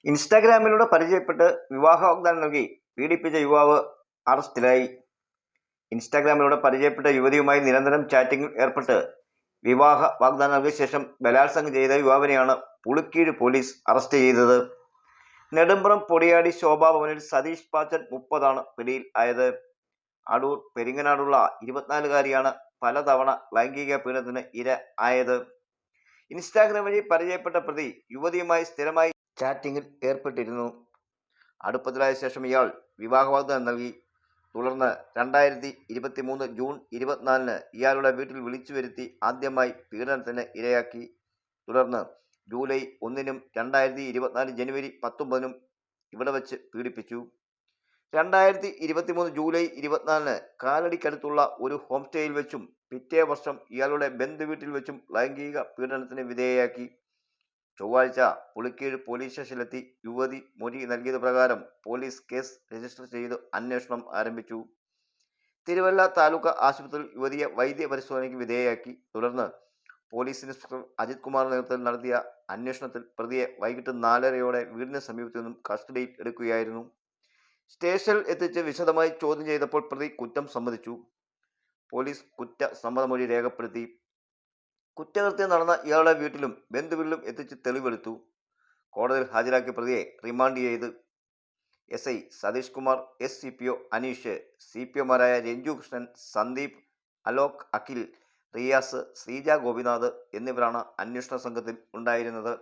ഇൻസ്റ്റാഗ്രാമിലൂടെ പരിചയപ്പെട്ട് വിവാഹ വാഗ്ദാനം നൽകി പീഡിപ്പിച്ച യുവാവ് അറസ്റ്റിലായി. ഇൻസ്റ്റാഗ്രാമിലൂടെ പരിചയപ്പെട്ട യുവതിയുമായി നിരന്തരം ചാറ്റിംഗിൽ ഏർപ്പെട്ട് വിവാഹ വാഗ്ദാനം നൽകിയ ശേഷം ബലാത്സംഗം ചെയ്ത യുവാവിനെയാണ് പുളിക്കീഴ് പോലീസ് അറസ്റ്റ് ചെയ്തത്. നെടുമ്പ്രം പൊടിയാടി ശോഭാഭവനിൽ സതീഷ് പാച്ചൻ 30 പിടിയിൽ ആയത്. അടൂർ പെരിങ്ങനാടുള്ള 24-കാരിയാണ് പലതവണ ലൈംഗിക പീഡനത്തിന് ഇര ആയത്. ഇൻസ്റ്റാഗ്രാം വഴി പരിചയപ്പെട്ട പ്രതി യുവതിയുമായി സ്ഥിരമായി ചാറ്റിംഗിൽ ഏർപ്പെട്ടിരുന്നു. അടുപ്പത്തിലായ ശേഷം ഇയാൾ വിവാഹ വാഗ്ദാനം നൽകി. തുടർന്ന് 2023 ജൂൺ 24 ഇയാളുടെ വീട്ടിൽ വിളിച്ചു വരുത്തി ആദ്യമായി പീഡനത്തിന് ഇരയാക്കി. തുടർന്ന് ജൂലൈ 1 2024 ജനുവരി 19 ഇവിടെ വച്ച് പീഡിപ്പിച്ചു. 2023 ജൂലൈ 24 കാലടിക്കടുത്തുള്ള ഒരു ഹോം സ്റ്റേയിൽ വെച്ചും പിറ്റേ വർഷം ഇയാളുടെ ബന്ധുവീട്ടിൽ വെച്ചും ലൈംഗിക പീഡനത്തിന് വിധേയയാക്കി. ചൊവ്വാഴ്ച പുളിക്കീഴ് പോലീസ് സ്റ്റേഷനിലെത്തി യുവതി മൊഴി നൽകിയത് പ്രകാരം പോലീസ് കേസ് രജിസ്റ്റർ ചെയ്ത് അന്വേഷണം ആരംഭിച്ചു. തിരുവല്ല താലൂക്ക് ആശുപത്രിയിൽ യുവതിയെ വൈദ്യ പരിശോധനയ്ക്ക് വിധേയയാക്കി. തുടർന്ന് പോലീസ് ഇൻസ്പെക്ടർ അജിത് കുമാറിന്റെ നേതൃത്വത്തിൽ നടത്തിയ അന്വേഷണത്തിൽ പ്രതിയെ വൈകിട്ട് 4:30 വീടിന് സമീപത്തു നിന്നും കസ്റ്റഡിയിൽ എടുക്കുകയായിരുന്നു. സ്റ്റേഷനിൽ എത്തിച്ച് വിശദമായി ചോദ്യം ചെയ്തപ്പോൾ പ്രതി കുറ്റം സമ്മതിച്ചു. പോലീസ് കുറ്റസമ്മതമൊഴി രേഖപ്പെടുത്തി. കുറ്റകൃത്യം നടന്ന ഇയാളുടെ വീട്ടിലും ബന്ധുവീട്ടിലും എത്തിച്ച് തെളിവെടുത്തു. കോടതിയിൽ ഹാജരാക്കിയ പ്രതിയെ റിമാൻഡ് ചെയ്ത് SI സതീഷ് കുമാർ, SCPO അനീഷ്, CPOമാരായ രഞ്ജു കൃഷ്ണൻ, സന്ദീപ്, അലോക്, അഖിൽ, റിയാസ്, ശ്രീജ ഗോപിനാഥ് എന്നിവരാണ് അന്വേഷണ സംഘത്തിൽ ഉണ്ടായിരുന്നത്.